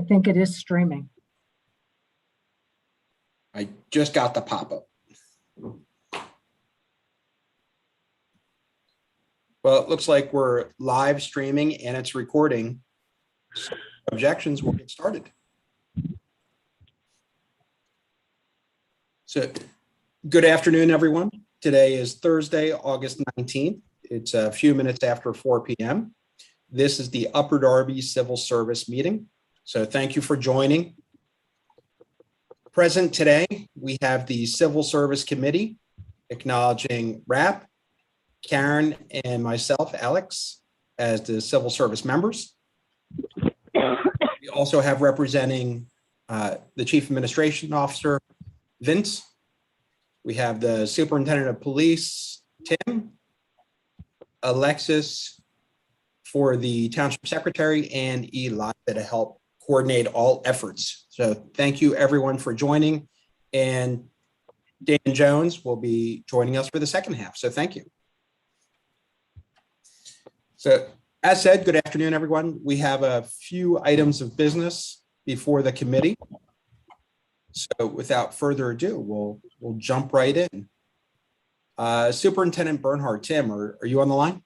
think it is streaming. I just got the pop-up. Well, it looks like we're live streaming and it's recording. So objections, we'll get started. So good afternoon, everyone. Today is Thursday, August 19th. It's a few minutes after 4 p.m. This is the Upper Darby Civil Service meeting. So thank you for joining. Present today, we have the Civil Service Committee acknowledging Rap, Karen, and myself, Alex, as the civil service members. We also have representing the Chief Administration Officer, Vince. We have the Superintendent of Police, Tim, Alexis for the Township Secretary, and Eli to help coordinate all efforts. So thank you everyone for joining, and Dan Jones will be joining us for the second half. So thank you. So as said, good afternoon, everyone. We have a few items of business before the committee. So without further ado, we'll jump right in. Superintendent Bernhardt, Tim, are you on the line?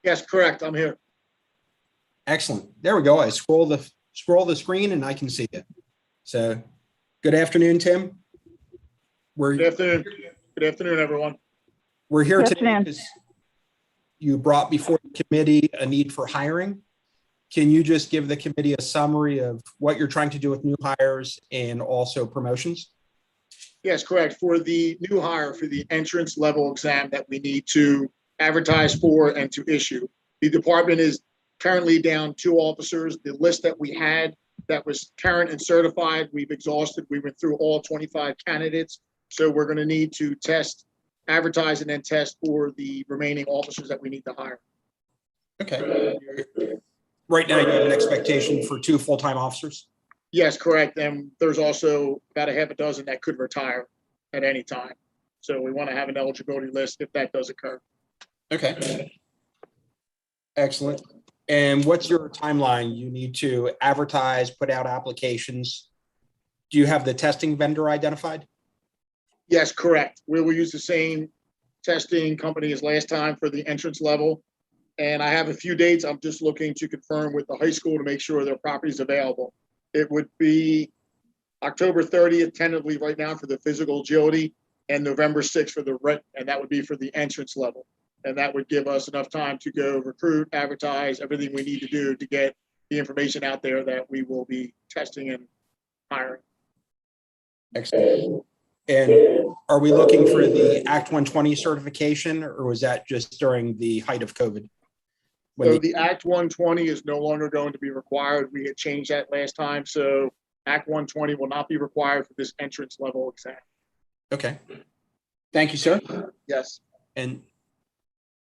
Yes, correct. I'm here. Excellent. There we go. I scroll the screen and I can see it. So good afternoon, Tim. Good afternoon. Good afternoon, everyone. We're here today because you brought before the committee a need for hiring. Can you just give the committee a summary of what you're trying to do with new hires and also promotions? Yes, correct. For the new hire for the entrance level exam that we need to advertise for and to issue, the department is currently down 2 officers. The list that we had that was current and certified, we've exhausted. We went through all 25 candidates. So we're going to need to advertise and then test for the remaining officers that we need to hire. Okay. Right now you have an expectation for 2 full-time officers? Yes, correct. And there's also about a half a dozen that could retire at any time. So we want to have an eligibility list if that does occur. Okay. Excellent. And what's your timeline? You need to advertise, put out applications. Do you have the testing vendor identified? Yes, correct. We will use the same testing company as last time for the entrance level. And I have a few dates. I'm just looking to confirm with the high school to make sure their property is available. It would be October 30th, tentatively right now for the physical agility, and November 6th for the written, and that would be for the entrance level. And that would give us enough time to go recruit, advertise, everything we need to do to get the information out there that we will be testing and hiring. Excellent. And are we looking for the Act 120 certification, or was that just during the height of COVID? So the Act 120 is no longer going to be required. We had changed that last time. So Act 120 will not be required for this entrance level exam. Okay. Thank you, sir. Yes. And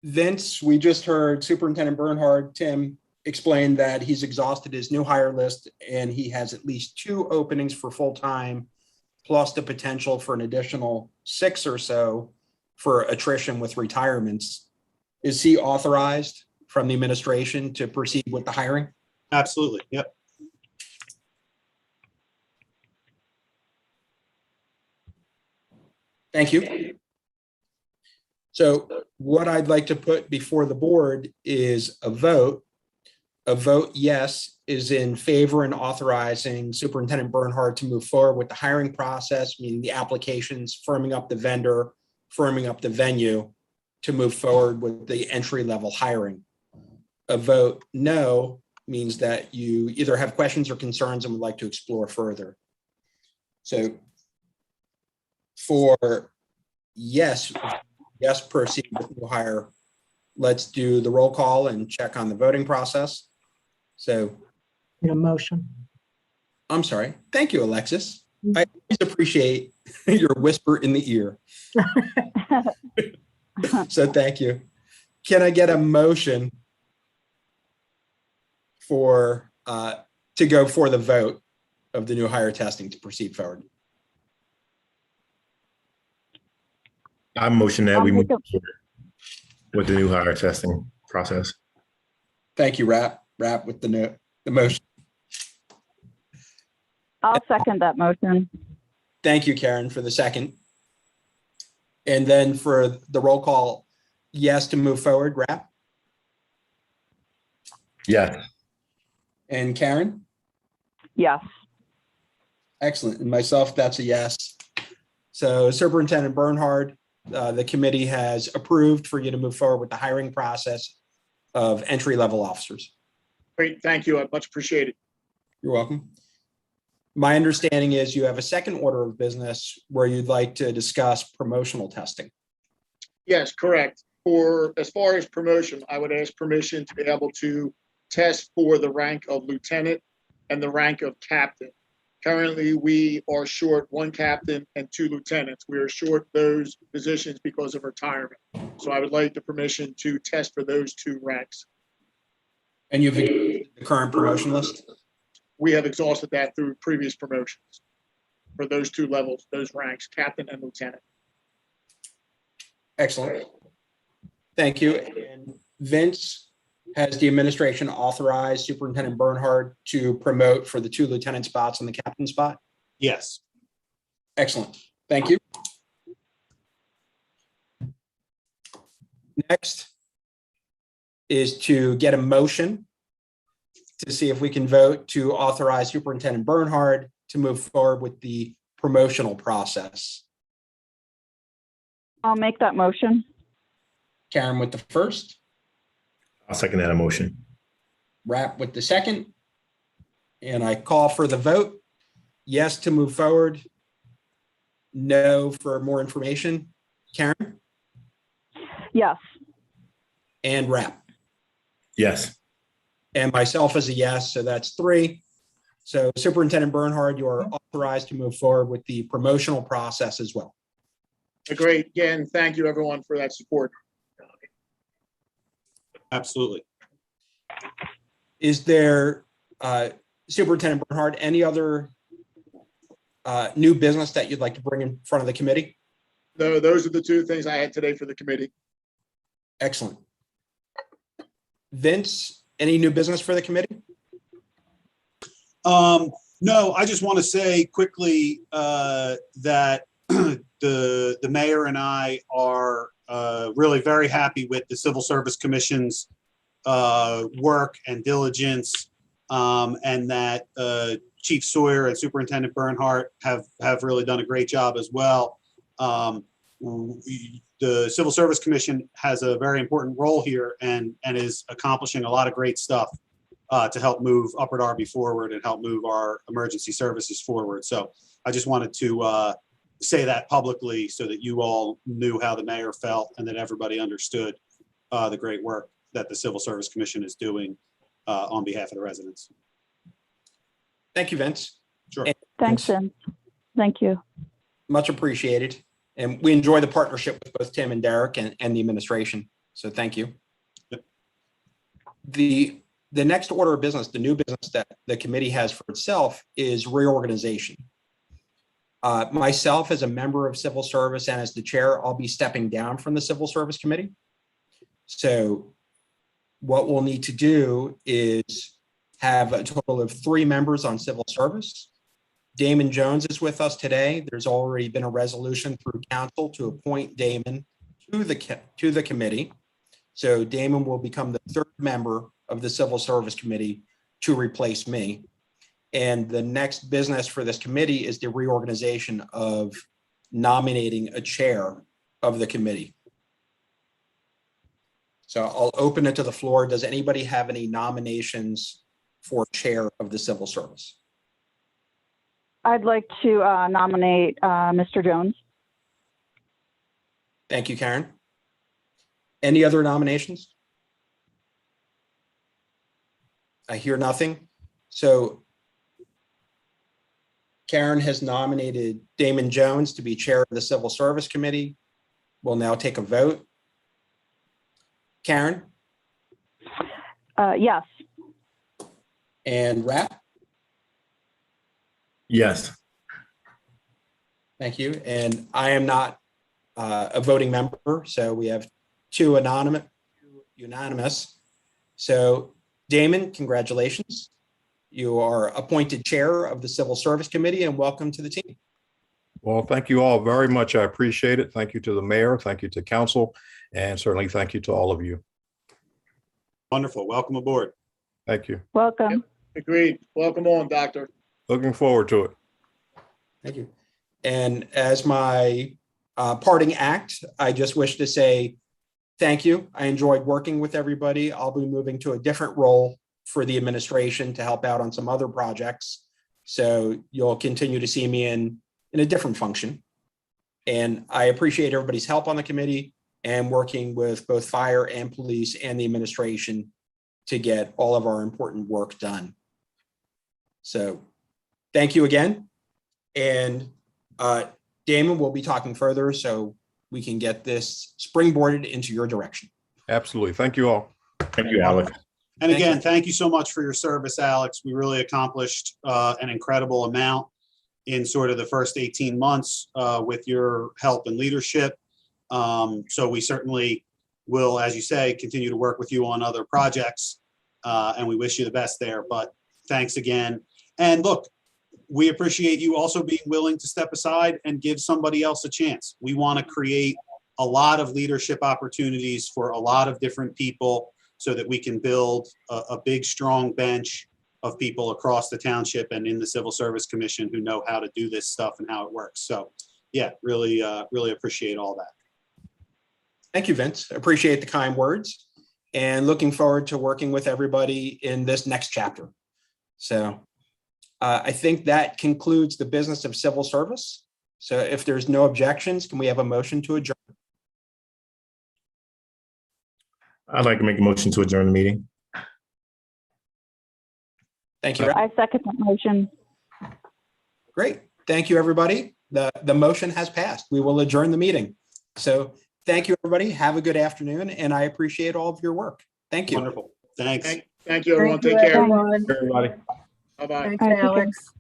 Vince, we just heard Superintendent Bernhardt, Tim, explain that he's exhausted his new hire list and he has at least 2 openings for full-time, plus the potential for an additional 6 or so for attrition with retirements. Is he authorized from the administration to proceed with the hiring? Absolutely. Yep. Thank you. So what I'd like to put before the board is a vote. A vote yes is in favor and authorizing Superintendent Bernhardt to move forward with the hiring process, meaning the applications, firming up the vendor, firming up the venue to move forward with the entry-level hiring. A vote no means that you either have questions or concerns and would like to explore further. So for yes, proceed with new hire, let's do the roll call and check on the voting process. So Need a motion. I'm sorry. Thank you, Alexis. I always appreciate your whisper in the ear. So thank you. Can I get a motion for to go for the vote of the new hire testing to proceed forward? I motion that we move forward with the new hire testing process. Thank you, Rap with the motion. I'll second that motion. Thank you, Karen, for the second. And then for the roll call, yes to move forward, Rap, Yes. and Karen? Yes. Excellent. And myself, that's a yes. So Superintendent Bernhard, the committee has approved for you to move forward with the hiring process of entry-level officers. Great, thank you. I much appreciate it. You're welcome. My understanding is you have a second order of business where you'd like to discuss promotional testing. Yes, correct. For as far as promotion, I would ask permission to be able to test for the rank of lieutenant and the rank of captain. Currently, we are short one captain and 2 lieutenants. We are short those positions because of retirement. So I would like the permission to test for those 2 ranks. And you've exhausted the current promotion list? We have exhausted that through previous promotions for those 2 levels, those ranks, captain and lieutenant. Excellent. Thank you. And Vince, has the administration authorized Superintendent Bernhard to promote for the 2 lieutenant spots and the captain spot? Yes. Excellent. Thank you. Next is to get a motion to see if we can vote to authorize Superintendent Bernhard to move forward with the promotional process. I'll make that motion. Karen with the first, I'll second that motion. Rap with the second, and I call for the vote. Yes to move forward. No for more information. Karen Yes. and Rap. Yes. And myself as a yes, so that's 3. So Superintendent Bernhard, you are authorized to move forward with the promotional process as well. Great. Again, thank you everyone for that support. Absolutely. Is there, Superintendent Bernhard, any other new business that you'd like to bring in front of the committee? No, those are the 2 things I had today for the committee. Excellent. Vince, any new business for the committee? No, I just want to say quickly that the mayor and I are really very happy with the Civil Service Commission's work and diligence, and that Chief Sawyer and Superintendent Bernhardt have really done a great job as well. The Civil Service Commission has a very important role here and is accomplishing a lot of great stuff to help move Upper Darby forward and help move our emergency services forward. So I just wanted to say that publicly so that you all knew how the mayor felt and that everybody understood the great work that the Civil Service Commission is doing on behalf of the residents. Thank you, Vince. Sure. And Thanks, Vince. Thank you. much appreciated. And we enjoy the partnership with both Tim and Derek and the administration. So thank you. Yep. The next order of business, the new business that the committee has for itself is reorganization. Myself as a member of civil service and as the chair, I'll be stepping down from the Civil Service Committee. So what we'll need to do is have a total of 3 members on civil service. Damon Jones is with us today. There's already been a resolution through council to appoint Damon to the committee. So Damon will become the 3rd member of the Civil Service Committee to replace me. And the next business for this committee is the reorganization of nominating a chair of the committee. So I'll open it to the floor. Does anybody have any nominations for chair of the civil service? I'd like to nominate Mr. Jones. Thank you, Karen. Any other nominations? I hear nothing. So Karen has nominated Damon Jones to be chair of the Civil Service Committee. We'll now take a vote. Karen Yes. and Rap, Yes. thank you. And I am not a voting member, so we have 2 unanimous. So Damon, congratulations. You are appointed chair of the Civil Service Committee, and welcome to the team. Well, thank you all very much. I appreciate it. Thank you to the mayor. Thank you to council, and certainly thank you to all of you. Wonderful. Welcome aboard. Thank you. Welcome. Agreed. Welcome on, Doctor. Looking forward to it. Thank you. And as my parting act, I just wish to say thank you. I enjoyed working with everybody. I'll be moving to a different role for the administration to help out on some other projects. So you'll continue to see me in a different function. And I appreciate everybody's help on the committee and working with both fire and police and the administration to get all of our important work done. So thank you again. And Damon, we'll be talking further so we can get this springboarded into your direction. Absolutely. Thank you all. Thank you, Alex. And Thank again, you. thank you so much for your service, Alex. We really accomplished an incredible amount in sort of the first 18 months with your help and leadership. So we certainly will, as you say, continue to work with you on other projects. And we wish you the best there. But thanks again. And look, we appreciate you also being willing to step aside and give somebody else a chance. We want to create a lot of leadership opportunities for a lot of different people so that we can build a big, strong bench of people across the township and in the Civil Service Commission who know how to do this stuff and how it works. So yeah, really, really appreciate all that. Thank you, Vince. Appreciate the kind words and looking forward to working with everybody in this next chapter. So I think that concludes the business of civil service. So if there's no objections, can we have a motion to adjourn? I'd like to make a motion to adjourn the meeting. Thank you. I second that motion. Great. Thank you, everybody. The motion has passed. We will adjourn the meeting. So thank you, everybody. Have a good afternoon, and I appreciate all of your work. Thank you. Wonderful. Thanks. Thank you, everyone. Thank you, Take care. everyone. Everybody. Bye-bye. Thanks, All right, take care. Alex.